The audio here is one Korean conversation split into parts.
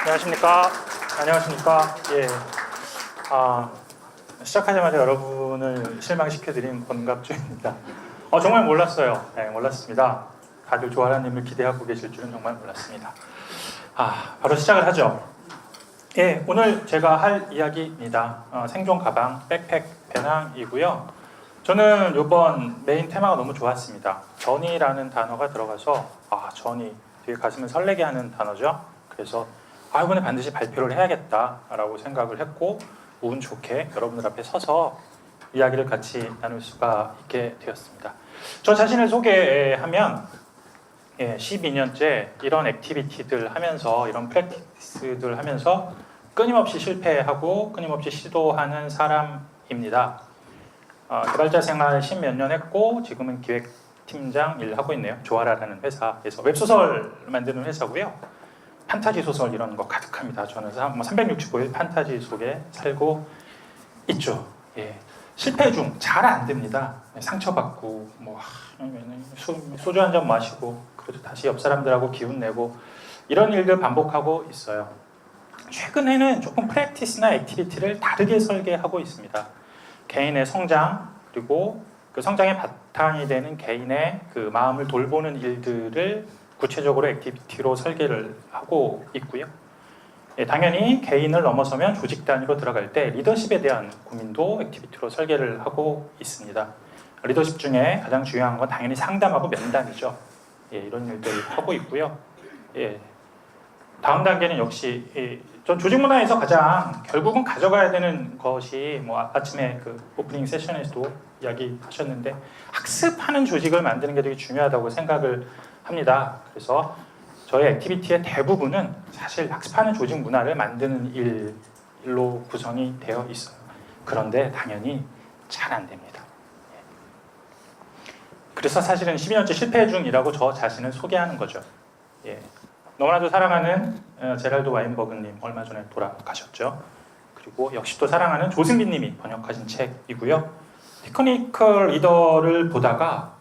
안녕하십니까. 안녕하십니까. 예. 시작하자마자 여러분을 실망시켜드린 권갑주입니다. 정말 몰랐어요. 네, 몰랐습니다. 다들 조아라님을 기대하고 계실 줄은 정말 몰랐습니다. 바로 시작을 하죠. 예, 오늘 제가 할 이야기입니다. 생존 가방, 백팩, 배낭이고요. 저는 이번 메인 테마가 너무 좋았습니다. 전이라는 단어가 들어가서 전이 되게 가슴을 설레게 하는 단어죠. 그래서 이번에 반드시 발표를 해야겠다라고 생각을 했고 운 좋게 여러분들 앞에 서서 이야기를 같이 나눌 수가 있게 되었습니다. 저 자신을 소개하면 12년째 이런 액티비티들 하면서 이런 프랙티스들 하면서 끊임없이 실패하고 끊임없이 시도하는 사람입니다. 개발자 생활 10몇 년 했고 지금은 기획팀장 일 하고 있네요. 조아라라는 회사에서 웹소설 만드는 회사고요. 판타지 소설 이런 거 가득합니다. 저는 365일 판타지 속에 살고 있죠. 예. 실패 중 잘 안 됩니다. 상처받고 소주 한 잔 마시고 그래도 다시 옆 사람들하고 기운 내고 이런 일들 반복하고 있어요. 최근에는 조금 프랙티스나 액티비티를 다르게 설계하고 있습니다. 개인의 성장 그리고 그 성장의 바탕이 되는 개인의 그 마음을 돌보는 일들을 구체적으로 액티비티로 설계를 하고 있고요. 당연히 개인을 넘어서면 조직 단위로 들어갈 때 리더십에 대한 고민도 액티비티로 설계를 하고 있습니다. 리더십 중에 가장 중요한 건 당연히 상담하고 면담이죠. 이런 일들을 하고 있고요. 다음 단계는 역시 전 조직 문화에서 가장 결국은 가져가야 되는 것이 아침에 그 오프닝 세션에서도 이야기하셨는데 학습하는 조직을 만드는 게 되게 중요하다고 생각을 합니다. 그래서 저의 액티비티의 대부분은 사실 학습하는 조직 문화를 만드는 일로 구성이 되어 있어요. 그런데 당연히 잘 안 됩니다. 그래서 사실은 12년째 실패 중이라고 저 자신을 소개하는 거죠. 너무나도 사랑하는 제랄드 와인버그님 얼마 전에 돌아가셨죠. 그리고 역시 또 사랑하는 조승빈님이 번역하신 책이고요. 테크니컬 리더를 보다가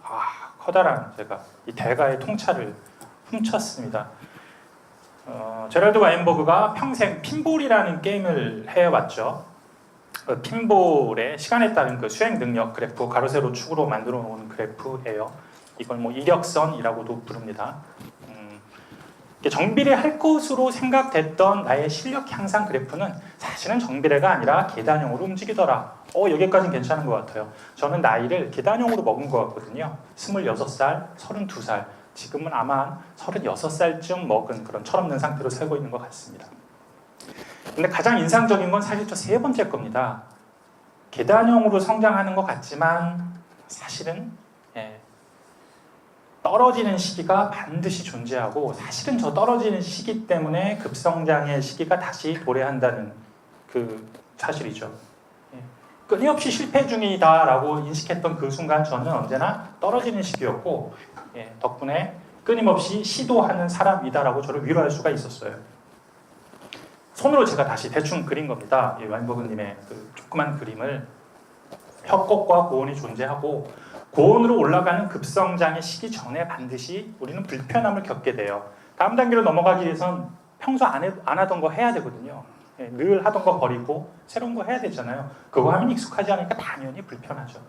커다란 제가 이 대가의 통찰을 훔쳤습니다. 제랄드 와인버그가 평생 핀볼이라는 게임을 해왔죠. 핀볼의 시간에 따른 그 수행 능력 그래프, 가로세로 축으로 만들어 놓은 그래프예요. 이걸 이력선이라고도 부릅니다. 정비례할 것으로 생각됐던 나의 실력 향상 그래프는 사실은 정비례가 아니라 계단형으로 움직이더라. 여기까지는 괜찮은 것 같아요. 저는 나이를 계단형으로 먹은 것 같거든요. 26살, 32살, 지금은 아마 36살쯤 먹은 그런 철없는 상태로 살고 있는 것 같습니다. 근데 가장 인상적인 건 사실 저 세 번째 겁니다. 계단형으로 성장하는 것 같지만 사실은 떨어지는 시기가 반드시 존재하고 사실은 저 떨어지는 시기 때문에 급성장의 시기가 다시 도래한다는 그 사실이죠. 끊임없이 실패 중이다라고 인식했던 그 순간 저는 언제나 떨어지는 시기였고 덕분에 끊임없이 시도하는 사람이다라고 저를 위로할 수가 있었어요. 손으로 제가 다시 대충 그린 겁니다. 와인버그님의 그 조그만 그림을 협곡과 고온이 존재하고 고온으로 올라가는 급성장의 시기 전에 반드시 우리는 불편함을 겪게 돼요. 다음 단계로 넘어가기 위해선 평소 안 하던 거 해야 되거든요. 늘 하던 거 버리고 새로운 거 해야 되잖아요. 그거 하면 익숙하지 않으니까 당연히 불편하죠.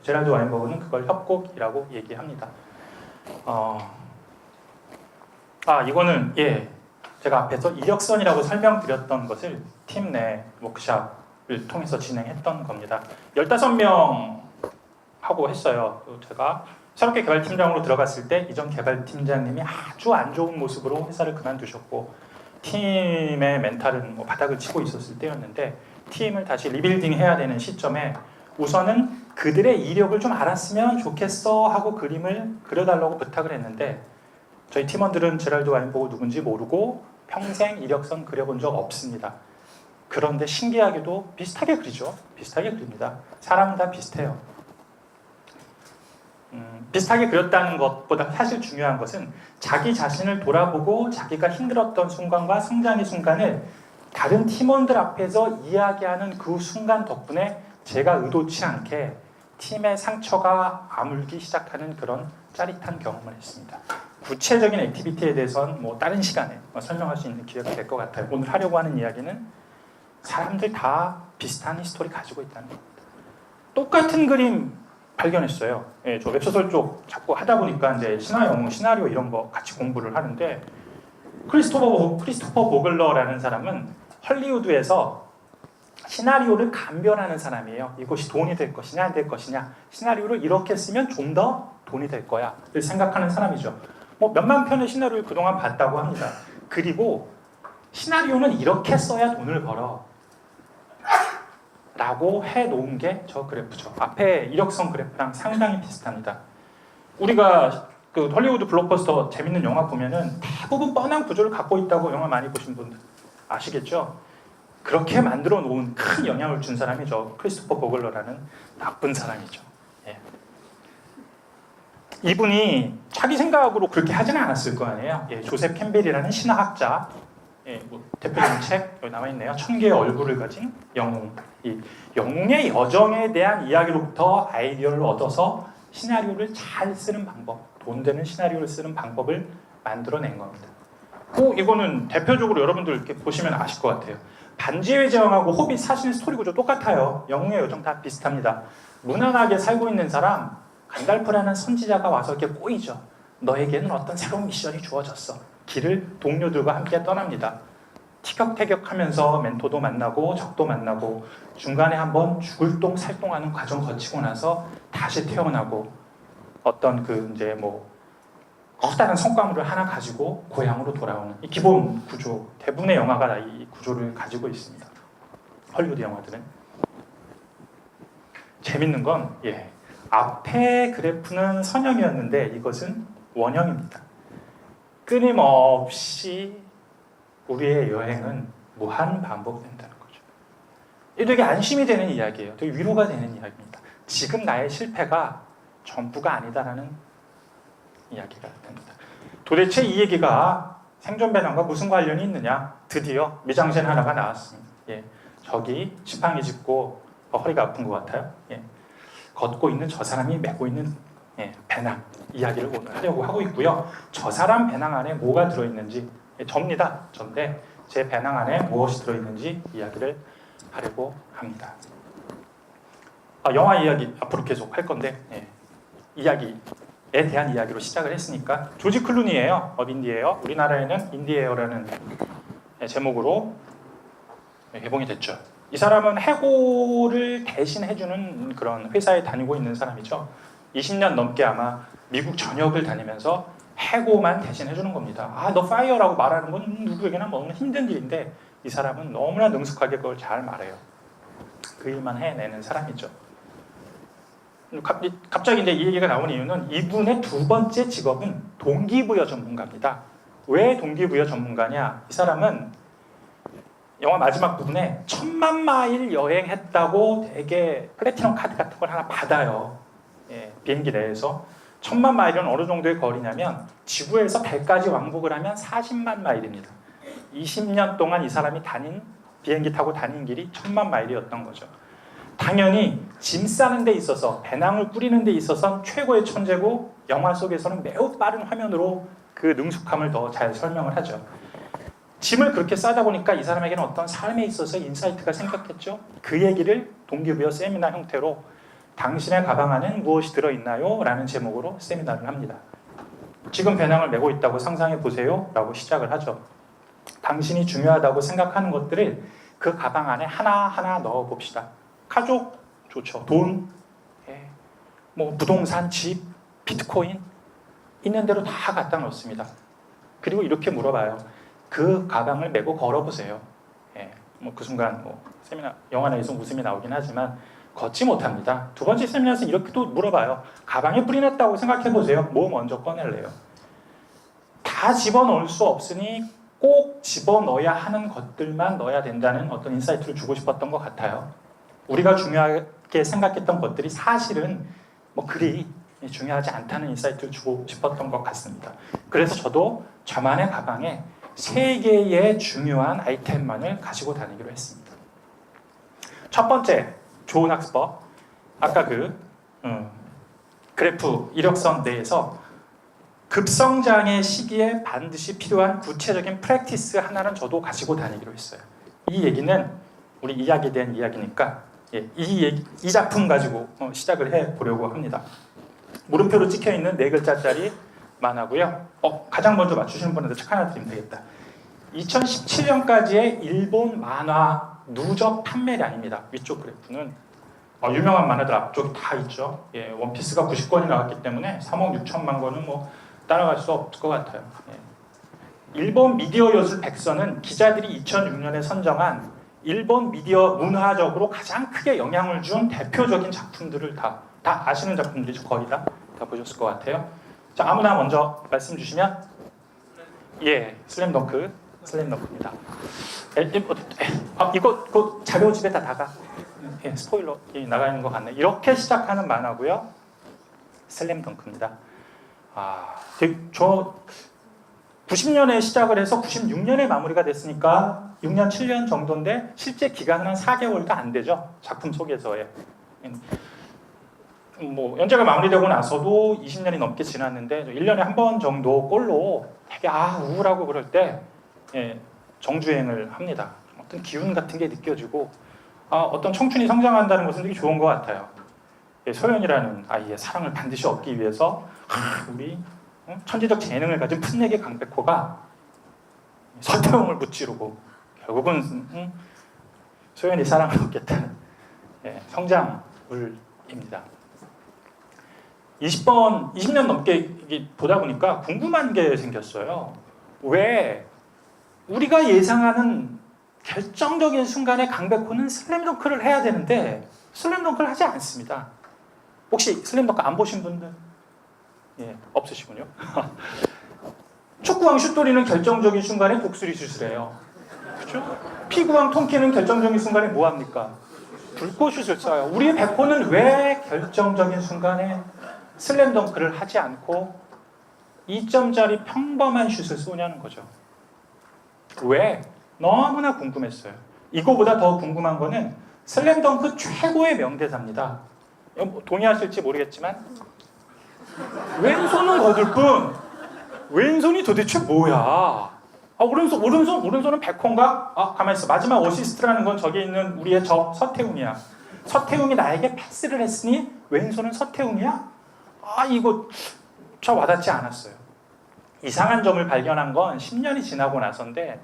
제랄드 와인버그는 그걸 협곡이라고 얘기합니다. 이거는 제가 앞에서 이력선이라고 설명드렸던 것을 팀 내 워크샵을 통해서 진행했던 겁니다. 15명 하고 했어요. 제가 새롭게 개발팀장으로 들어갔을 때 이전 개발팀장님이 아주 안 좋은 모습으로 회사를 그만두셨고 팀의 멘탈은 바닥을 치고 있었을 때였는데 팀을 다시 리빌딩 해야 되는 시점에 우선은 그들의 이력을 좀 알았으면 좋겠어 하고 그림을 그려달라고 부탁을 했는데 저희 팀원들은 제랄드 와인버그 누군지 모르고 평생 이력선 그려본 적 없습니다. 그런데 신기하게도 비슷하게 그리죠. 비슷하게 그립니다. 사람은 다 비슷해요. 비슷하게 그렸다는 것보다 사실 중요한 것은 자기 자신을 돌아보고 자기가 힘들었던 순간과 성장의 순간을 다른 팀원들 앞에서 이야기하는 그 순간 덕분에 제가 의도치 않게 팀의 상처가 아물기 시작하는 그런 짜릿한 경험을 했습니다. 구체적인 액티비티에 대해서는 뭐 다른 시간에 설명할 수 있는 기회가 될 것 같아요. 오늘 하려고 하는 이야기는 사람들 다 비슷한 히스토리 가지고 있다는 겁니다. 똑같은 그림 발견했어요. 예, 저 웹소설 쪽 자꾸 하다 보니까 이제 신화 영웅, 시나리오 이런 거 같이 공부를 하는데 크리스토퍼 보글러라는 사람은 헐리우드에서 시나리오를 감별하는 사람이에요. 이것이 돈이 될 것이냐 안 될 것이냐, 시나리오를 이렇게 쓰면 좀 더 돈이 될 거야 생각하는 사람이죠. 뭐 몇만 편의 시나리오를 그동안 봤다고 합니다. 그리고 시나리오는 이렇게 써야 돈을 벌어 라고 해놓은 게 저 그래프죠. 앞에 이력서 그래프랑 상당히 비슷합니다. 우리가 그 헐리우드 블록버스터 재밌는 영화 보면은 대부분 뻔한 구조를 갖고 있다고 영화 많이 보신 분들 아시겠죠? 그렇게 만들어 놓은 큰 영향을 준 사람이 저 크리스토퍼 보글러라는 나쁜 사람이죠. 예. 이분이 자기 생각으로 그렇게 하지는 않았을 거 아니에요. 예, 조셉 캠벨이라는 신화학자, 예, 뭐 대표적인 책 여기 나와 있네요. 1000개의 얼굴을 가진 영웅. 이 영웅의 여정에 대한 이야기로부터 아이디어를 얻어서 시나리오를 잘 쓰는 방법, 돈 되는 시나리오를 쓰는 방법을 만들어낸 겁니다. 이거는 대표적으로 여러분들 이렇게 보시면 아실 것 같아요. 반지의 제왕하고 호빗 사실 스토리 구조 똑같아요. 영웅의 여정 다 비슷합니다. 무난하게 살고 있는 사람, 간달프라는 선지자가 와서 이렇게 꼬이죠. 너에게는 어떤 새로운 미션이 주어졌어. 길을 동료들과 함께 떠납니다. 티격태격하면서 멘토도 만나고 적도 만나고 중간에 한번 죽을 똥 살똥하는 과정 거치고 나서 다시 태어나고 어떤 그 이제 뭐 커다란 성과물을 하나 가지고 고향으로 돌아오는 이 기본 구조, 대부분의 영화가 다 이 구조를 가지고 있습니다. 헐리우드 영화들은. 재밌는 건 앞에 그래프는 선형이었는데 이것은 원형입니다. 끊임없이 우리의 여행은 무한 반복된다는 거죠. 이 되게 안심이 되는 이야기예요. 되게 위로가 되는 이야기입니다. 지금 나의 실패가 전부가 아니다라는 이야기가 됩니다. 도대체 이 얘기가 생존 배낭과 무슨 관련이 있느냐? 드디어 미장센 하나가 나왔습니다. 저기 지팡이 짚고 허리가 아픈 것 같아요. 걷고 있는 저 사람이 메고 있는 배낭 이야기를 오늘 하려고 하고 있고요. 저 사람 배낭 안에 뭐가 들어있는지, 접니다. 전데 제 배낭 안에 무엇이 들어있는지 이야기를 하려고 합니다. 영화 이야기 앞으로 계속 할 건데 이야기에 대한 이야기로 시작을 했으니까 조지 클루니예요. 업인디에어. 우리나라에는 인디에어라는 제목으로 개봉이 됐죠. 이 사람은 해고를 대신 해주는 그런 회사에 다니고 있는 사람이죠. 20년 넘게 아마 미국 전역을 다니면서 해고만 대신 해주는 겁니다. 너 파이어라고 말하는 건 누구에게나 너무 힘든 일인데 이 사람은 너무나 능숙하게 그걸 잘 말해요. 그 일만 해내는 사람이죠. 갑자기 이제 이 얘기가 나온 이유는 이분의 두 번째 직업은 동기부여 전문가입니다. 왜 동기부여 전문가냐? 이 사람은 영화 마지막 부분에 1000만 마일 여행했다고 되게 플래티넘 카드 같은 걸 하나 받아요. 비행기 내에서. 1000만 마일은 어느 정도의 거리냐면 지구에서 달까지 왕복을 하면 40만 마일입니다. 20년 동안 이 사람이 비행기 타고 다닌 길이 1000만 마일이었던 거죠. 당연히 짐 싸는 데 있어서, 배낭을 꾸리는 데 있어서는 최고의 천재고 영화 속에서는 매우 빠른 화면으로 그 능숙함을 더 잘 설명을 하죠. 짐을 그렇게 싸다 보니까 이 사람에게는 어떤 삶에 있어서 인사이트가 생겼겠죠. 그 얘기를 동기부여 세미나 형태로 당신의 가방 안엔 무엇이 들어있나요? 라는 제목으로 세미나를 합니다. 지금 배낭을 메고 있다고 상상해 보세요 라고 시작을 하죠. 당신이 중요하다고 생각하는 것들을 그 가방 안에 하나하나 넣어 봅시다. 가족 좋죠. 돈, 뭐 부동산, 집, 비트코인 있는 대로 다 갖다 놓습니다. 그리고 이렇게 물어봐요. 그 가방을 메고 걸어보세요. 뭐 그 순간 세미나 영화 내에서 웃음이 나오긴 하지만 걷지 못합니다. 두 번째 세미나에서 이렇게 또 물어봐요. 가방에 불이 났다고 생각해보세요. 뭐 먼저 꺼낼래요? 다 집어넣을 수 없으니 꼭 집어넣어야 하는 것들만 넣어야 된다는 어떤 인사이트를 주고 싶었던 것 같아요. 우리가 중요하게 생각했던 것들이 사실은 그리 중요하지 않다는 인사이트를 주고 싶었던 것 같습니다. 그래서 저도 저만의 가방에 3개의 중요한 아이템만을 가지고 다니기로 했습니다. 첫 번째, 좋은 학습법. 아까 그래프 이력선 내에서 급성장의 시기에 반드시 필요한 구체적인 프랙티스 하나는 저도 가지고 다니기로 했어요. 이 얘기는 우리 이야기에 대한 이야기니까 이 작품 가지고 시작을 해보려고 합니다. 물음표로 찍혀있는 4글자짜리 만화고요. 가장 먼저 맞추시는 분한테 책 하나 드리면 되겠다. 2017년까지의 일본 만화 누적 판매량입니다. 위쪽 그래프는 유명한 만화들 앞쪽에 다 있죠. 원피스가 90권이 나왔기 때문에 3억 6천만 권은 뭐 따라갈 수 없을 것 같아요. 일본 미디어 요술 100선은 기자들이 2006년에 선정한 일본 미디어 문화적으로 가장 크게 영향을 준 대표적인 작품들을 다 아시는 작품들이죠. 거의 다 보셨을 것 같아요. 자, 아무나 먼저 말씀 주시면 슬램덩크입니다. 이거 그 자료 집에 다 나가. 스포일러 나가 있는 것 같네. 이렇게 시작하는 만화고요. 슬램덩크입니다. 저 90년에 시작을 해서 96년에 마무리가 됐으니까 6년, 7년 정도인데 실제 기간은 한 4개월도 안 되죠. 작품 속에서의. 뭐 연재가 마무리되고 나서도 20년이 넘게 지났는데 1년에 한 번 정도 꼴로 되게 우울하고 그럴 때 정주행을 합니다. 어떤 기운 같은 게 느껴지고 어떤 청춘이 성장한다는 것은 되게 좋은 것 같아요. 소연이라는 아이의 사랑을 반드시 얻기 위해서 우리 천재적 재능을 가진 풋내기 강백호가 서태웅을 무찌르고 결국은 소연이 사랑을 얻겠다는 성장물입니다. 20년 넘게 보다 보니까 궁금한 게 생겼어요. 왜 우리가 예상하는 결정적인 순간에 강백호는 슬램덩크를 해야 되는데 슬램덩크를 하지 않습니다. 혹시 슬램덩크 안 보신 분들? 없으시군요. 축구왕 슛돌이는 결정적인 순간에 독수리 슛을 해요. 그렇죠? 피구왕 통키는 결정적인 순간에 뭐합니까? 불꽃슛을 쏴요. 우리의 백호는 왜 결정적인 순간에 슬램덩크를 하지 않고 2점짜리 평범한 슛을 쏘냐는 거죠. 왜? 너무나 궁금했어요. 이거보다 더 궁금한 거는 슬램덩크 최고의 명대사입니다. 동의하실지 모르겠지만 왼손은 거들 뿐 왼손이 도대체 뭐야? 오른손은 백호인가? 가만히 있어. 마지막 어시스트라는 건 저기 있는 우리의 적 서태웅이야. 서태웅이 나에게 패스를 했으니 왼손은 서태웅이야? 이거 저 와닿지 않았어요. 이상한 점을 발견한 건 10년이 지나고 나서인데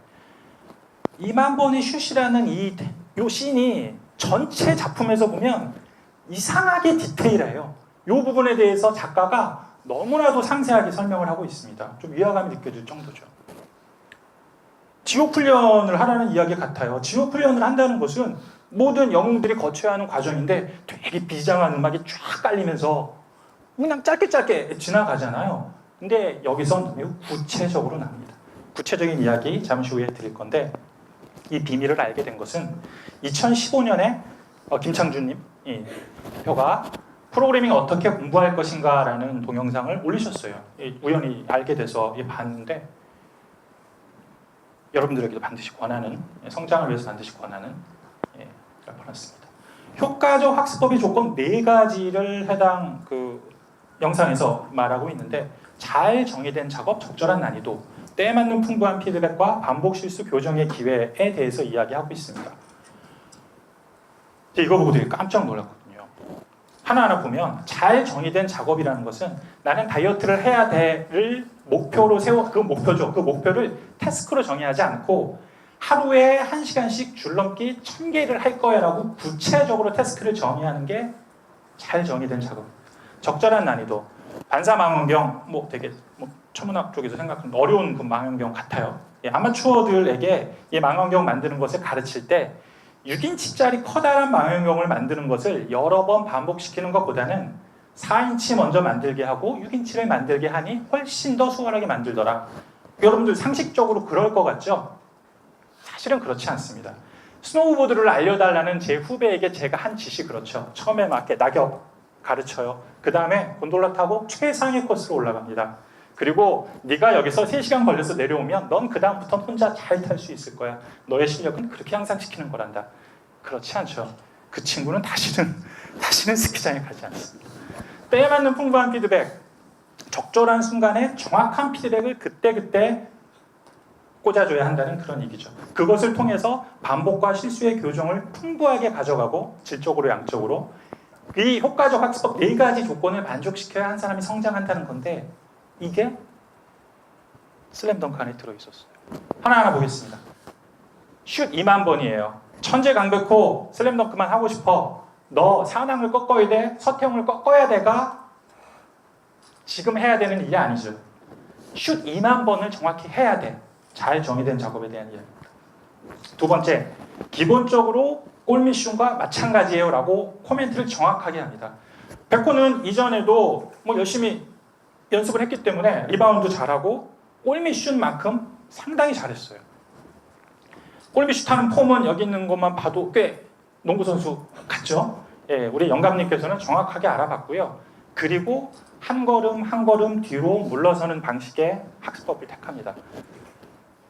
2만 번의 슛이라는 이 씬이 전체 작품에서 보면 이상하게 디테일해요. 이 부분에 대해서 작가가 너무나도 상세하게 설명을 하고 있습니다. 좀 위화감이 느껴질 정도죠. 지옥 훈련을 하라는 이야기 같아요. 지옥 훈련을 한다는 것은 모든 영웅들이 거쳐야 하는 과정인데 되게 비장한 음악이 쫙 깔리면서 그냥 짧게 지나가잖아요. 근데 여기선 매우 구체적으로 나옵니다. 구체적인 이야기 잠시 후에 드릴 건데 이 비밀을 알게 된 것은 2015년에 김창준님 대표가 프로그래밍 어떻게 공부할 것인가 라는 동영상을 올리셨어요. 우연히 알게 돼서 봤는데 여러분들에게도 반드시 권하는, 성장을 위해서 반드시 권하는 레퍼런스입니다. 효과적 학습법의 조건 4가지를 해당 영상에서 말하고 있는데 잘 정의된 작업, 적절한 난이도, 때에 맞는 풍부한 피드백과 반복 실수 교정의 기회에 대해서 이야기하고 있습니다. 이거 보고 되게 깜짝 놀랐거든요. 하나하나 보면 잘 정의된 작업이라는 것은 나는 다이어트를 해야 돼를 목표로 그 목표죠. 그 목표를 태스크로 정의하지 않고 하루에 1시간씩 줄넘기 1000개를 할 거야 라고 구체적으로 태스크를 정의하는 게 잘 정의된 작업. 적절한 난이도. 반사망원경 되게 천문학 쪽에서 생각하는 어려운 그 망원경 같아요. 아마추어들에게 이 망원경 만드는 것을 가르칠 때 6인치짜리 커다란 망원경을 만드는 것을 여러 번 반복시키는 것보다는 4인치 먼저 만들게 하고 6인치를 만들게 하니 훨씬 더 수월하게 만들더라. 여러분들 상식적으로 그럴 것 같죠? 사실은 그렇지 않습니다. 스노우보드를 알려달라는 제 후배에게 제가 한 짓이 그렇죠. 처음에 맞게 낙엽 가르쳐요. 그 다음에 곤돌라 타고 최상의 코스로 올라갑니다. 그리고 네가 여기서 3시간 걸려서 내려오면 넌 그 다음부터 혼자 잘 탈 수 있을 거야. 너의 실력은 그렇게 향상시키는 거란다. 그렇지 않죠. 그 친구는 다시는 스키장에 가지 않습니다. 때에 맞는 풍부한 피드백. 적절한 순간에 정확한 피드백을 그때그때 꽂아줘야 한다는 그런 얘기죠. 그것을 통해서 반복과 실수의 교정을 풍부하게 가져가고 질적으로 양적으로 이 효과적 학습법 4가지 조건을 만족시켜야 한 사람이 성장한다는 건데 이게 슬램덩크 안에 들어있었어요. 하나하나 보겠습니다. 슛 2만 번이에요. 천재강백호 슬램덩크만 하고 싶어. 너 산왕을 꺾어야 돼? 서태웅을 꺾어야 돼가 지금 해야 되는 일이 아니죠. 슛 2만 번을 정확히 해야 돼. 잘 정의된 작업에 대한 이야기입니다. 두 번째, 기본적으로 골미슛과 마찬가지예요 라고 코멘트를 정확하게 합니다. 백호는 이전에도 뭐 열심히 연습을 했기 때문에 리바운드 잘하고 골미슛만큼 상당히 잘했어요. 골미슛 하는 폼은 여기 있는 것만 봐도 꽤 농구선수 같죠? 예, 우리 영감님께서는 정확하게 알아봤고요. 그리고 한 걸음 한 걸음 뒤로 물러서는 방식의 학습법을 택합니다.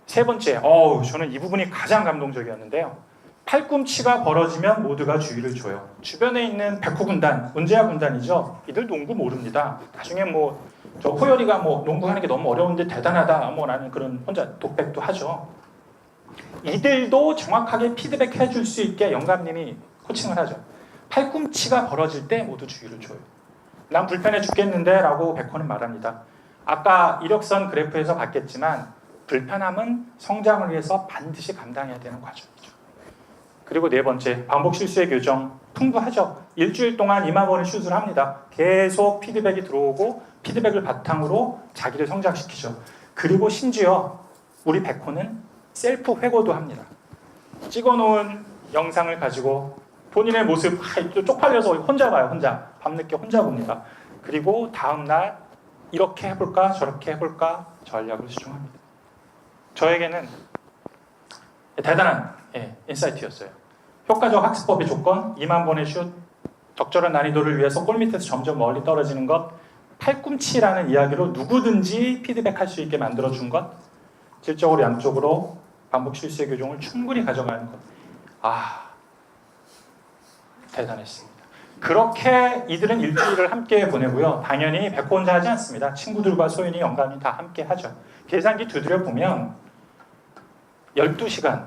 세 번째, 저는 이 부분이 가장 감동적이었는데요. 팔꿈치가 벌어지면 모두가 주의를 줘요. 주변에 있는 백호 군단, 은재야 군단이죠. 이들 농구 모릅니다. 나중에 저 호열이가 농구하는 게 너무 어려운데 대단하다 라는 그런 혼자 독백도 하죠. 이들도 정확하게 피드백 해줄 수 있게 영감님이 코칭을 하죠. 팔꿈치가 벌어질 때 모두 주의를 줘요. 난 불편해 죽겠는데 라고 백호는 말합니다. 아까 이력선 그래프에서 봤겠지만 불편함은 성장을 위해서 반드시 감당해야 되는 과정이죠. 그리고 네 번째, 반복 실수의 교정 풍부하죠. 일주일 동안 2만 번의 슛을 합니다. 계속 피드백이 들어오고 피드백을 바탕으로 자기를 성장시키죠. 그리고 심지어 우리 백호는 셀프 회고도 합니다. 찍어놓은 영상을 가지고 본인의 모습 쪽팔려서 혼자 봐요. 혼자 밤늦게 혼자 봅니다. 그리고 다음날 이렇게 해볼까 저렇게 해볼까 전략을 수정합니다. 저에게는 대단한 인사이트였어요. 효과적 학습법의 조건, 2만 번의 슛, 적절한 난이도를 위해서 골 밑에서 점점 멀리 떨어지는 것, 팔꿈치라는 이야기로 누구든지 피드백할 수 있게 만들어준 것, 질적으로 양쪽으로 반복 실수의 교정을 충분히 가져가는 것. 대단했습니다. 그렇게 이들은 일주일을 함께 보내고요. 당연히 백호 혼자 하지 않습니다. 친구들과 소윤이, 영감이 다 함께 하죠. 계산기 두드려 보면 12시간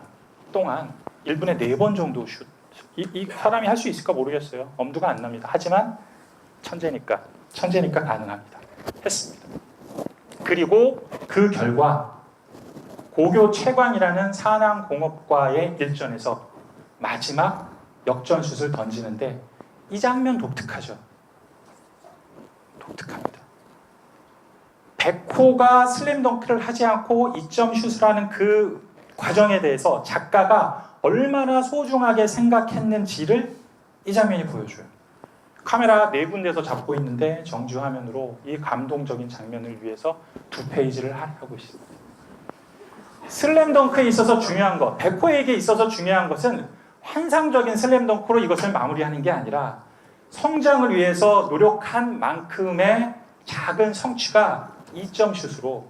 동안 1분에 4번 정도 슛. 이 사람이 할 수 있을까 모르겠어요. 엄두가 안 납니다. 하지만 천재니까 가능합니다. 했습니다. 그리고 그 결과 고교 최광이라는 산왕공업과의 일전에서 마지막 역전슛을 던지는데 이 장면 독특하죠. 독특합니다. 백호가 슬램덩크를 하지 않고 2점 슛을 하는 그 과정에 대해서 작가가 얼마나 소중하게 생각했는지를 이 장면이 보여줘요. 카메라 4군데서 잡고 있는데 정주 화면으로 이 감동적인 장면을 위해서 2페이지를 하고 있습니다. 슬램덩크에 있어서 중요한 것, 백호에게 있어서 중요한 것은 환상적인 슬램덩크로 이것을 마무리하는 게 아니라 성장을 위해서 노력한 만큼의 작은 성취가 2점 슛으로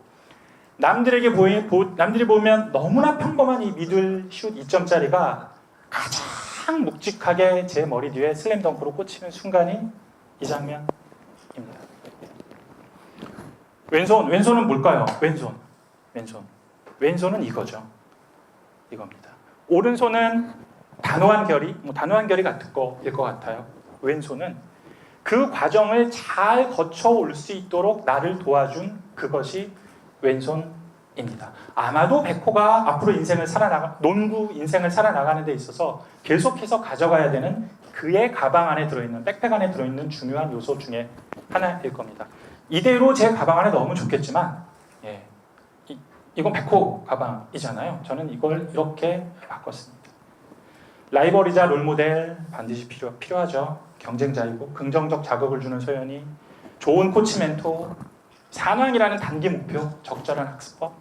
남들이 보면 너무나 평범한 이 미들 슛 2점짜리가 가장 묵직하게 제 머리 뒤에 슬램덩크로 꽂히는 순간이 이 장면입니다. 왼손은 뭘까요? 왼손은 이거죠. 이겁니다. 오른손은 단호한 결이 같은 거일 것 같아요. 왼손은 그 과정을 잘 거쳐올 수 있도록 나를 도와준 그것이 왼손입니다. 아마도 백호가 앞으로 농구 인생을 살아나가는 데 있어서 계속해서 가져가야 되는 그의 가방 안에 들어있는, 백팩 안에 들어있는 중요한 요소 중에 하나일 겁니다. 이대로 제 가방 안에 넣으면 좋겠지만, 이건 백호 가방이잖아요. 저는 이걸 이렇게 바꿨습니다. 라이벌이자 롤모델 반드시 필요하죠. 경쟁자이고 긍정적 자극을 주는 소연이, 좋은 코치 멘토, 산왕이라는 단기 목표, 적절한 학습법,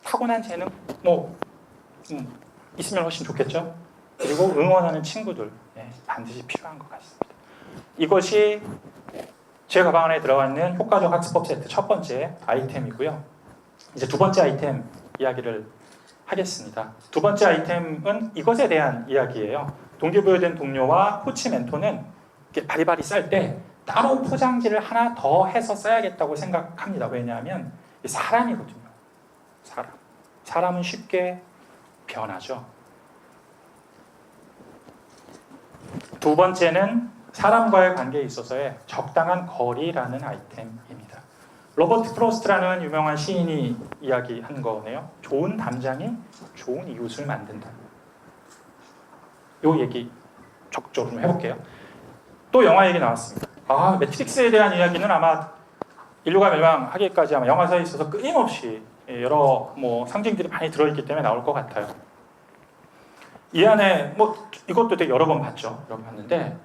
타고난 재능 있으면 훨씬 좋겠죠. 그리고 응원하는 친구들 반드시 필요한 것 같습니다. 이것이 제 가방 안에 들어가 있는 효과적 학습법 세트 첫 번째 아이템이고요. 이제 두 번째 아이템 이야기를 하겠습니다. 두 번째 아이템은 이것에 대한 이야기예요. 동기부여된 동료와 코치 멘토는 이렇게 바리바리 쌀 때 따로 포장지를 하나 더 해서 써야겠다고 생각합니다. 왜냐하면 사람이거든요. 사람은 쉽게 변하죠. 두 번째는 사람과의 관계에 있어서의 적당한 거리라는 아이템입니다. 로버트 프로스트라는 유명한 시인이 이야기한 거네요. 좋은 담장이 좋은 이웃을 만든다. 요 얘기 적극적으로 좀 해볼게요. 또 영화 얘기 나왔습니다. 매트릭스에 대한 이야기는 아마 인류가 멸망하기까지 아마 영화사에 있어서 끊임없이 여러 상징들이 많이 들어있기 때문에 나올 것 같아요. 이 안에 이것도 되게 여러 번 봤죠. 여러 번 봤는데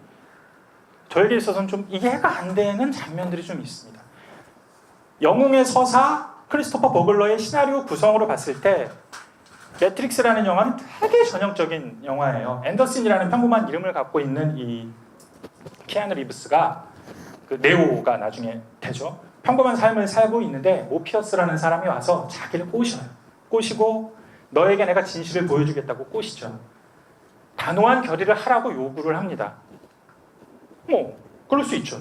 저에게 있어서는 좀 이해가 안 되는 장면들이 좀 있습니다. 영웅의 서사 크리스토퍼 버글러의 시나리오 구성으로 봤을 때 매트릭스라는 영화는 되게 전형적인 영화예요. 앤더슨이라는 평범한 이름을 갖고 있는 이 키아누 리브스가 그 네오가 나중에 되죠. 평범한 삶을 살고 있는데 모피어스라는 사람이 와서 자기를 꼬셔요. 꼬시고 너에게 내가 진실을 보여주겠다고 꼬시죠. 단호한 결의를 하라고 요구를 합니다. 그럴 수 있죠.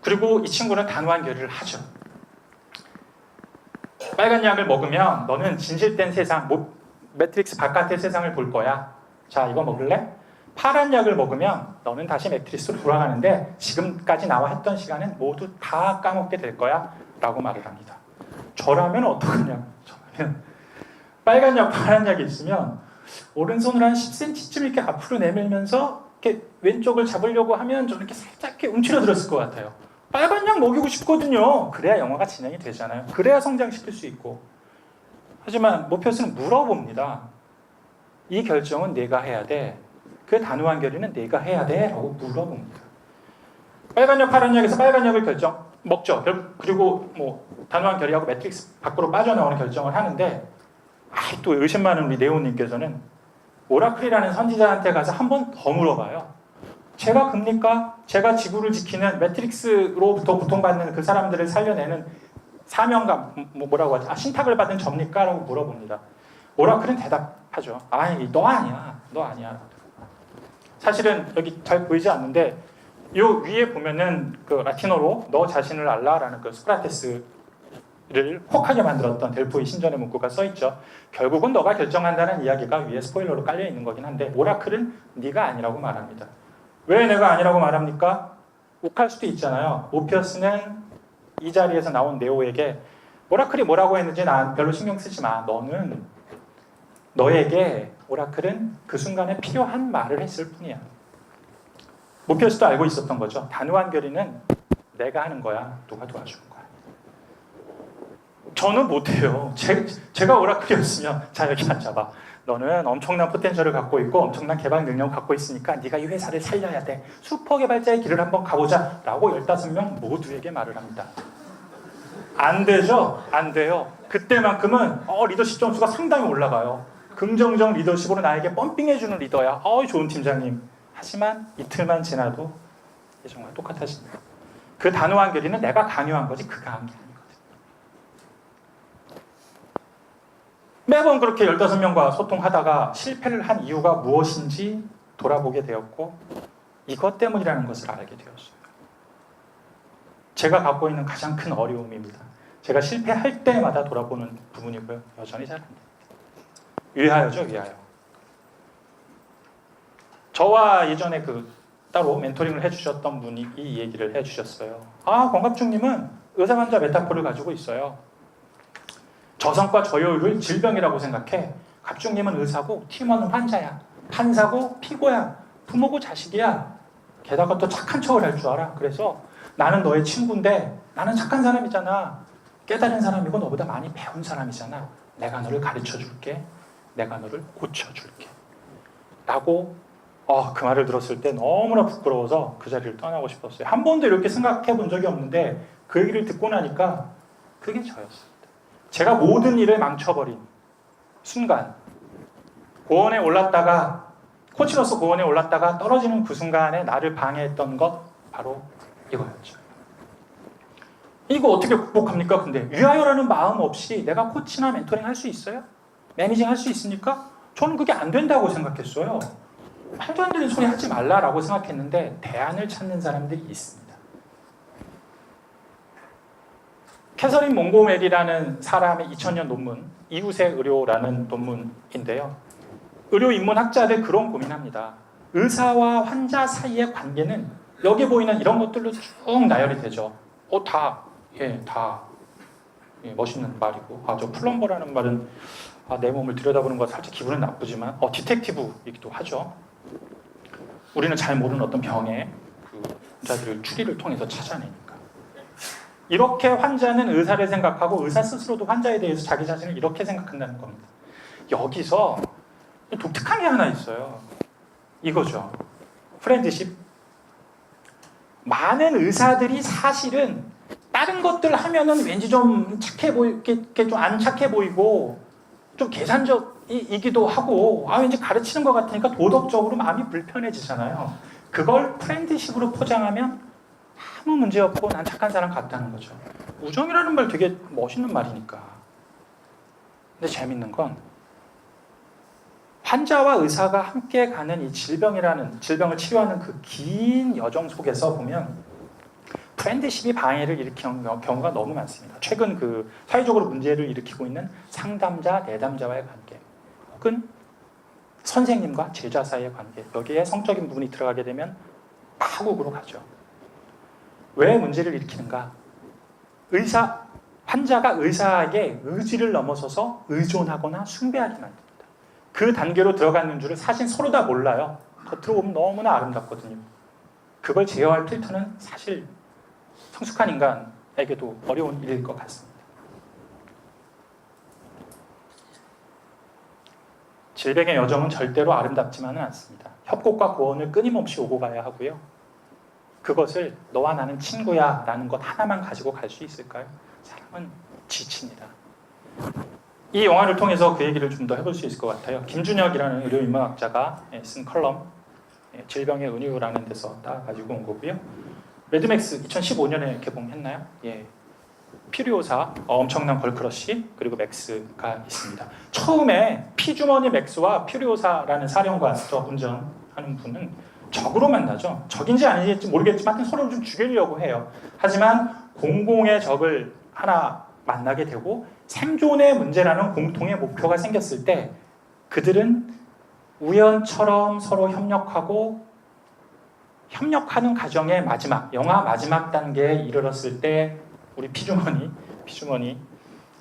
그리고 이 친구는 단호한 결의를 하죠. 빨간 약을 먹으면 너는 진실된 세상, 매트릭스 바깥의 세상을 볼 거야. 자, 이거 먹을래? 파란 약을 먹으면 너는 다시 매트릭스로 돌아가는데 지금까지 나와 했던 시간은 모두 다 까먹게 될 거야 라고 말을 합니다. 저라면 어떡하냐? 저라면 빨간 약, 파란 약이 있으면 오른손을 한 10cm쯤 이렇게 앞으로 내밀면서 이렇게 왼쪽을 잡으려고 하면 저는 이렇게 살짝 이렇게 움츠러들었을 것 같아요. 빨간 약 먹이고 싶거든요. 그래야 영화가 진행이 되잖아요. 그래야 성장시킬 수 있고. 하지만 모피어스는 물어봅니다. 이 결정은 내가 해야 돼. 그 단호한 결의는 내가 해야 돼 라고 물어봅니다. 빨간 약, 파란 약에서 빨간 약을 먹죠. 그리고 단호한 결의하고 매트릭스 밖으로 빠져나오는 결정을 하는데 또 의심 많은 우리 네오님께서는 오라클이라는 선지자한테 가서 한 번 더 물어봐요. 제가 급니까? 제가 지구를 지키는 매트릭스로부터 고통받는 그 사람들을 살려내는 사명감, 뭐라고 하죠? 신탁을 받은 접니까? 라고 물어봅니다. 오라클은 대답하죠. 너 아니야. 사실은 여기 잘 보이지 않는데 요 위에 보면은 그 라틴어로 너 자신을 알라라는 그 소크라테스를 혹하게 만들었던 델포이 신전의 문구가 써있죠. 결국은 너가 결정한다는 이야기가 위에 스포일러로 깔려 있는 거긴 한데 오라클은 네가 아니라고 말합니다. 왜 내가 아니라고 말합니까? 욱할 수도 있잖아요. 모피어스는 이 자리에서 나온 네오에게 오라클이 뭐라고 했는지 난 별로 신경 쓰지 마. 너에게 오라클은 그 순간에 필요한 말을 했을 뿐이야. 모피어스도 알고 있었던 거죠. 단호한 결의는 내가 하는 거야. 누가 도와주는 거야. 저는 못해요. 제가 오라클이었으면 자 여기 앉아봐. 너는 엄청난 포텐셜을 갖고 있고 엄청난 개발 능력을 갖고 있으니까 네가 이 회사를 살려야 돼. 슈퍼 개발자의 길을 한번 가보자 라고 15명 모두에게 말을 합니다. 안 되죠? 안 돼요. 그때만큼은 리더십 점수가 상당히 올라가요. 긍정적 리더십으로 나에게 펌핑해주는 리더야. 좋은 팀장님. 하지만 이틀만 지나도 정말 똑같아집니다. 그 단호한 결의는 내가 강요한 거지 그가 한 게 아니거든요. 매번 그렇게 15명과 소통하다가 실패를 한 이유가 무엇인지 돌아보게 되었고 이것 때문이라는 것을 알게 되었어요. 제가 갖고 있는 가장 큰 어려움입니다. 제가 실패할 때마다 돌아보는 부분이고요. 여전히 잘 안 됩니다. 위하여죠, 위하여. 저와 예전에 따로 멘토링을 해주셨던 분이 이 얘기를 해주셨어요. 권갑중님은 의사환자 메타포를 가지고 있어요. 저성과 저효율을 질병이라고 생각해. 갑중님은 의사고 팀원은 환자야. 판사고 피고야. 부모고 자식이야. 게다가 또 착한 척을 할 줄 알아. 그래서 나는 너의 친구인데 나는 착한 사람이잖아. 깨달은 사람이고 너보다 많이 배운 사람이잖아. 내가 너를 가르쳐줄게. 내가 너를 고쳐줄게. 라고 그 말을 들었을 때 너무나 부끄러워서 그 자리를 떠나고 싶었어요. 한 번도 이렇게 생각해 본 적이 없는데 그 얘기를 듣고 나니까 그게 저였습니다. 제가 모든 일을 망쳐버린 순간 고원에 올랐다가 코치로서 고원에 올랐다가 떨어지는 그 순간에 나를 방해했던 것 바로 이거였죠. 이거 어떻게 극복합니까? 근데 위하여라는 마음 없이 내가 코치나 멘토링 할 수 있어요? 매니징 할 수 있습니까? 저는 그게 안 된다고 생각했어요. 말도 안 되는 소리 하지 말라라고 생각했는데 대안을 찾는 사람들이 있습니다. 캐서린 몽고메리라는 사람의 2000년 논문, 이웃의 의료라는 논문인데요. 의료 인문학자들 그런 고민합니다. 의사와 환자 사이의 관계는 여기 보이는 이런 것들로 쭉 나열이 되죠. 다 멋있는 말이고, 저 플럼버라는 말은 내 몸을 들여다보는 거 살짝 기분은 나쁘지만, 디텍티브이기도 하죠. 우리는 잘 모르는 어떤 병의 그 환자들을 추리를 통해서 찾아내니까. 이렇게 환자는 의사를 생각하고 의사 스스로도 환자에 대해서 자기 자신을 이렇게 생각한다는 겁니다. 여기서 독특한 게 하나 있어요. 이거죠. 프렌드십. 많은 의사들이 사실은 다른 것들 하면은 왠지 좀 착해 보이게 좀 안 착해 보이고 좀 계산적이기도 하고 왠지 가르치는 것 같으니까 도덕적으로 마음이 불편해지잖아요. 그걸 프렌드십으로 포장하면 아무 문제 없고 난 착한 사람 같다는 거죠. 우정이라는 말 되게 멋있는 말이니까. 근데 재밌는 건 환자와 의사가 함께 가는 이 질병을 치료하는 그 긴 여정 속에서 보면 프렌드십이 방해를 일으키는 경우가 너무 많습니다. 최근 그 사회적으로 문제를 일으키고 있는 상담자, 내담자와의 관계, 혹은 선생님과 제자 사이의 관계, 여기에 성적인 부분이 들어가게 되면 파국으로 가죠. 왜 문제를 일으키는가? 환자가 의사에게 의지를 넘어서서 의존하거나 숭배하게 만듭니다. 그 단계로 들어가는 줄을 사실 서로 다 몰라요. 겉으로 보면 너무나 아름답거든요. 그걸 제어할 필터는 사실 성숙한 인간에게도 어려운 일일 것 같습니다. 질병의 여정은 절대로 아름답지만은 않습니다. 협곡과 고원을 끊임없이 오고 가야 하고요. 그것을 너와 나는 친구야 라는 것 하나만 가지고 갈 수 있을까요? 사람은 지칩니다. 이 영화를 통해서 그 얘기를 좀 더 해볼 수 있을 것 같아요. 김준혁이라는 의료인문학자가 쓴 컬럼 질병의 은유라는 데서 따가지고 온 거고요. 매드맥스 2015년에 개봉했나요? 퓨리오사, 엄청난 걸크러쉬, 그리고 맥스가 있습니다. 처음에 피주머니 맥스와 퓨리오사라는 사령관, 운전하는 분은 적으로 만나죠. 적인지 아닌지 모르겠지만 하여튼 서로 좀 죽이려고 해요. 하지만 공공의 적을 하나 만나게 되고 생존의 문제라는 공통의 목표가 생겼을 때 그들은 우연처럼 서로 협력하는 과정의 영화 마지막 단계에 이르렀을 때 우리 피주머니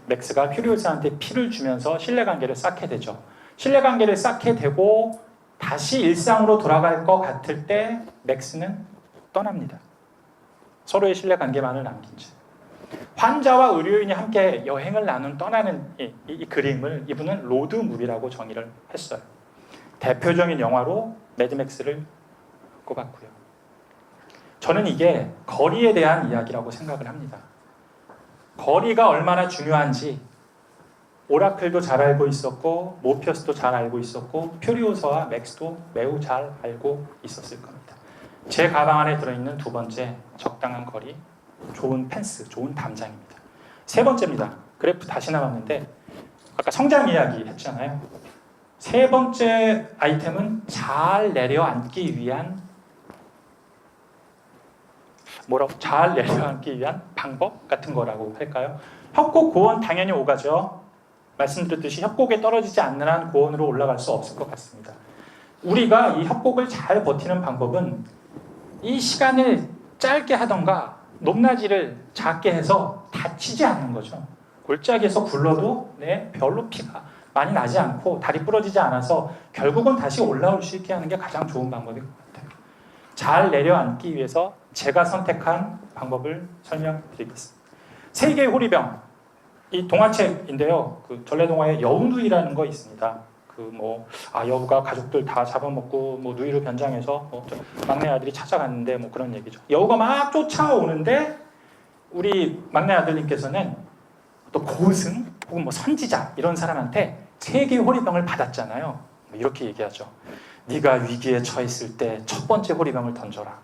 맥스가 퓨리오사한테 피를 주면서 신뢰관계를 쌓게 되죠. 신뢰관계를 쌓게 되고 다시 일상으로 돌아갈 것 같을 때 맥스는 떠납니다. 서로의 신뢰관계만을 남긴 채. 환자와 의료인이 함께 여행을 떠나는 이 그림을 이분은 로드 무비라고 정의를 했어요. 대표적인 영화로 매드맥스를 꼽았고요. 저는 이게 거리에 대한 이야기라고 생각을 합니다. 거리가 얼마나 중요한지 오라클도 잘 알고 있었고 모피어스도 잘 알고 있었고 퓨리오사와 맥스도 매우 잘 알고 있었을 겁니다. 제 가방 안에 들어있는 두 번째 적당한 거리, 좋은 펜스, 좋은 담장입니다. 세 번째입니다. 그래프 다시 나왔는데 아까 성장 이야기 했잖아요. 세 번째 아이템은 잘 내려앉기 위한 방법 같은 거라고 할까요? 협곡 고원 당연히 오가죠. 말씀드렸듯이 협곡에 떨어지지 않는 한 고원으로 올라갈 수 없을 것 같습니다. 우리가 이 협곡을 잘 버티는 방법은 이 시간을 짧게 하던가 높낮이를 작게 해서 다치지 않는 거죠. 골짜기에서 굴러도 별로 피가 많이 나지 않고 다리 부러지지 않아서 결국은 다시 올라올 수 있게 하는 게 가장 좋은 방법인 것 같아요. 잘 내려앉기 위해서 제가 선택한 방법을 설명드리겠습니다. 세계의 호리병, 이 동화책인데요. 그 전래동화에 여우누이라는 거 있습니다. 여우가 가족들 다 잡아먹고 누이로 변장해서 막내 아들이 찾아갔는데 그런 얘기죠. 여우가 막 쫓아오는데 우리 막내 아들님께서는 또 고승 혹은 선지자 이런 사람한테 세계의 호리병을 받았잖아요. 이렇게 얘기하죠. 네가 위기에 처했을 때 첫 번째 호리병을 던져라.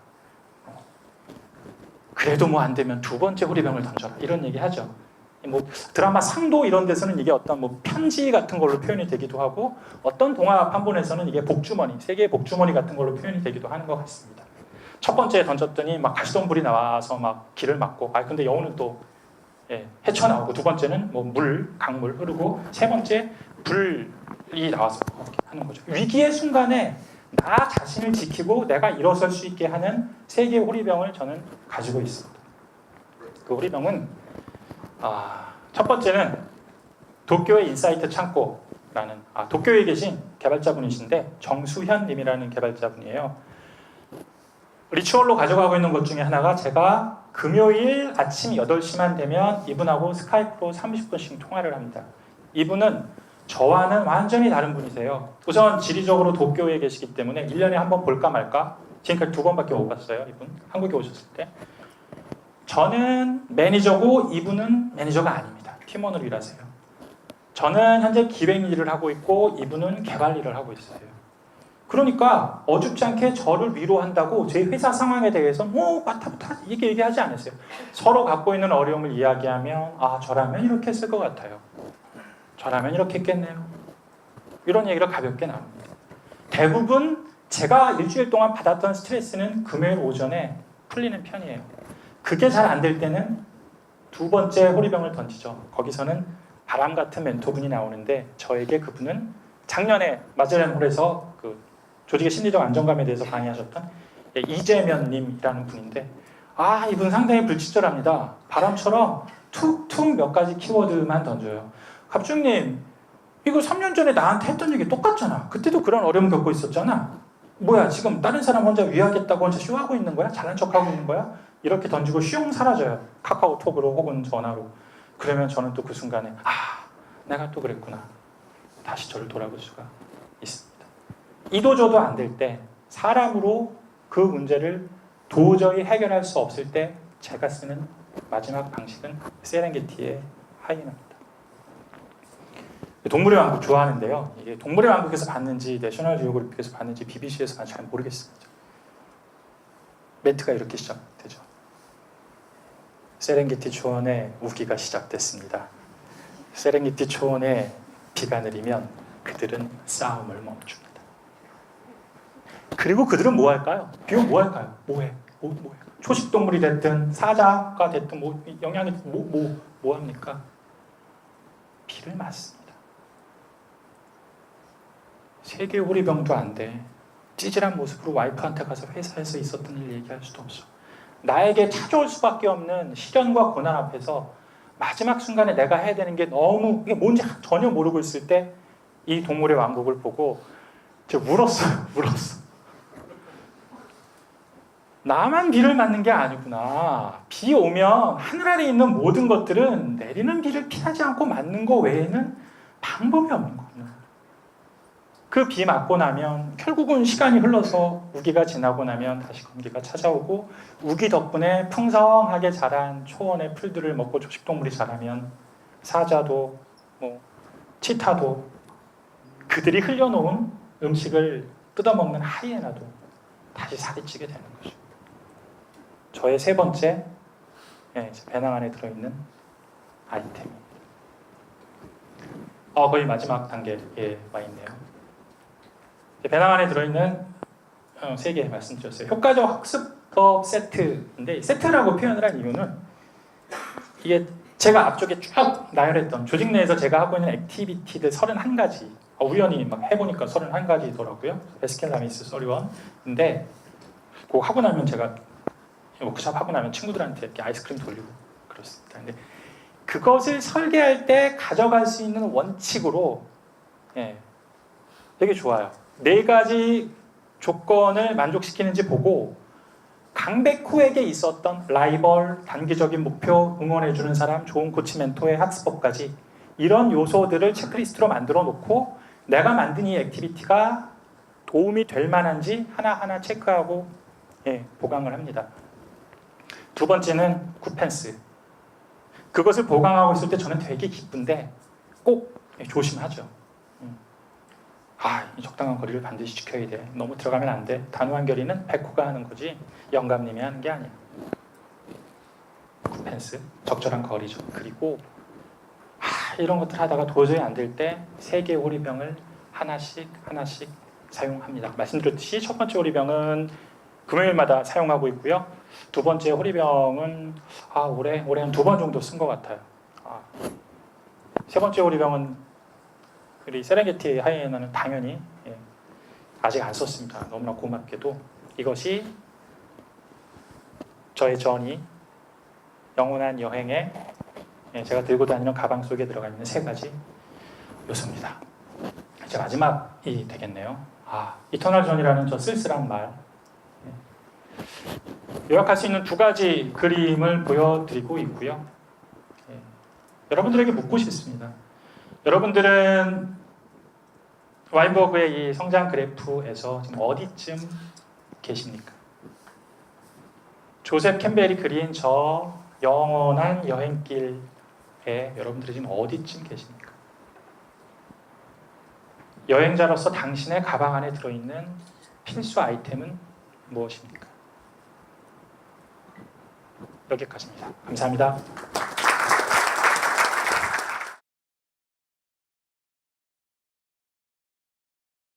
그래도 안 되면 두 번째 호리병을 던져라. 이런 얘기하죠. 드라마 상도 이런 데서는 이게 어떤 편지 같은 걸로 표현이 되기도 하고 어떤 동화 판본에서는 이게 복주머니, 세계의 복주머니 같은 걸로 표현이 되기도 하는 것 같습니다. 첫 번째 던졌더니 가시덤불이 나와서 길을 막고 근데 여우는 또 헤쳐나오고, 두 번째는 뭐 강물 흐르고, 세 번째 불이 나와서 이렇게 하는 거죠. 위기의 순간에 나 자신을 지키고 내가 일어설 수 있게 하는 세 개의 호리병을 저는 가지고 있습니다. 그 호리병은 첫 번째는 도쿄의 인사이트 창고라는 도쿄에 계신 개발자분이신데 정수현 님이라는 개발자분이에요. 리추얼로 가져가고 있는 것 중에 하나가 제가 금요일 아침 8시만 되면 이분하고 스카이프로 30분씩 통화를 합니다. 이분은 저와는 완전히 다른 분이세요. 우선 지리적으로 도쿄에 계시기 때문에 1년에 한 번 볼까 말까, 지금까지 2번밖에 못 봤어요. 이분 한국에 오셨을 때. 저는 매니저고 이분은 매니저가 아닙니다. 팀원으로 일하세요. 저는 현재 기획 일을 하고 있고 이분은 개발 일을 하고 있어요. 그러니까 어줍지 않게 저를 위로한다고 제 회사 상황에 대해서 바타바타 얘기하지 않으세요. 서로 갖고 있는 어려움을 이야기하면 저라면 이렇게 했을 것 같아요. 저라면 이렇게 했겠네요. 이런 얘기를 가볍게 나눕니다. 대부분 제가 일주일 동안 받았던 스트레스는 금요일 오전에 풀리는 편이에요. 그게 잘 안 될 때는 두 번째 호리병을 던지죠. 거기서는 바람 같은 멘토분이 나오는데 저에게 그분은 작년에 마젤란 홀에서 그 조직의 심리적 안정감에 대해서 강의하셨던 이재면님이라는 분인데 이분 상당히 불친절합니다. 바람처럼 툭툭 몇 가지 키워드만 던져요. 갑중님, 이거 3년 전에 나한테 했던 얘기 똑같잖아. 그때도 그런 어려움 겪고 있었잖아. 뭐야, 지금 다른 사람 혼자 위하겠다고 혼자 쇼하고 있는 거야? 잘난 척하고 있는 거야? 이렇게 던지고 슝 사라져요. 카카오톡으로 혹은 전화로. 그러면 저는 또 그 순간에 내가 또 그랬구나. 다시 저를 돌아볼 수가 있습니다. 이도저도 안 될 때, 사람으로 그 문제를 도저히 해결할 수 없을 때 제가 쓰는 마지막 방식은 세렝게티의 하이에나입니다. 동물의 왕국 좋아하는데요. 이게 동물의 왕국에서 봤는지 내셔널 지오그래픽에서 봤는지 BBC에서 봤는지 잘 모르겠습니다. 멘트가 이렇게 시작되죠. 세렝게티 초원에 우기가 시작됐습니다. 세렝게티 초원에 비가 내리면 그들은 싸움을 멈춥니다. 그리고 그들은 뭐 할까요? 비 오면 뭐 할까요? 뭐해? 초식동물이 됐든 사자가 됐든 영양이 뭐 합니까? 비를 맞습니다. 세계 호리병도 안 돼. 찌질한 모습으로 와이프한테 가서 회사에서 있었던 일 얘기할 수도 없어. 나에게 찾아올 수밖에 없는 시련과 고난 앞에서 마지막 순간에 내가 해야 되는 게 너무 이게 뭔지 전혀 모르고 있을 때 이 동물의 왕국을 보고 제가 울었어요. 나만 비를 맞는 게 아니구나. 비 오면 하늘 아래 있는 모든 것들은 내리는 비를 피하지 않고 맞는 거 외에는 방법이 없는 거구나. 그 비 맞고 나면 결국은 시간이 흘러서 우기가 지나고 나면 다시 건기가 찾아오고 우기 덕분에 풍성하게 자란 초원의 풀들을 먹고 초식동물이 자라면 사자도 치타도 그들이 흘려놓은 음식을 뜯어먹는 하이에나도 다시 살이 찌게 되는 거죠. 저의 세 번째 배낭 안에 들어있는 아이템입니다. 거의 마지막 단계에 와 있네요. 배낭 안에 들어있는 세 개 말씀드렸어요. 효과적 학습법 세트인데 세트라고 표현을 한 이유는 이게 제가 앞쪽에 쭉 나열했던 조직 내에서 제가 하고 있는 액티비티들 31가지 우연히 막 해보니까 31가지더라고요. 베스킨라빈스 31인데 그거 하고 나면 제가 워크숍 하고 나면 친구들한테 이렇게 아이스크림 돌리고 그렇습니다. 근데 그것을 설계할 때 가져갈 수 있는 원칙으로 되게 좋아요. 4가지 조건을 만족시키는지 보고 강백호에게 있었던 라이벌, 단기적인 목표, 응원해주는 사람, 좋은 코치 멘토의 학습법까지 이런 요소들을 체크리스트로 만들어 놓고 내가 만든 이 액티비티가 도움이 될 만한지 하나하나 체크하고 보강을 합니다. 두 번째는 쿠펜스. 그것을 보강하고 있을 때 저는 되게 기쁜데 꼭 조심하죠. 이 적당한 거리를 반드시 지켜야 돼. 너무 들어가면 안 돼. 단호한 결의는 백호가 하는 거지 영감님이 하는 게 아니야. 쿠펜스, 적절한 거리죠. 그리고 이런 것들 하다가 도저히 안 될 때 3개의 호리병을 하나씩 사용합니다. 말씀드렸듯이 첫 번째 호리병은 금요일마다 사용하고 있고요. 두 번째 호리병은 올해 한 2번 정도 쓴 것 같아요. 세 번째 호리병은 우리 세렝게티 하이에나는 당연히 아직 안 썼습니다. 너무나 고맙게도 이것이 저의 전이 영원한 여행에 제가 들고 다니는 가방 속에 들어가 있는 3가지 요소입니다. 이제 마지막이 되겠네요. 이터널 전이라는 저 쓸쓸한 말. 요약할 수 있는 2가지 그림을 보여드리고 있고요. 여러분들에게 묻고 싶습니다. 여러분들은 와인버그의 이 성장 그래프에서 지금 어디쯤 계십니까? 조셉 캠벨이 그린 저 영원한 여행길에 여러분들이 지금 어디쯤 계십니까? 여행자로서 당신의 가방 안에 들어있는 필수 아이템은 무엇입니까? 여기까지입니다. 감사합니다.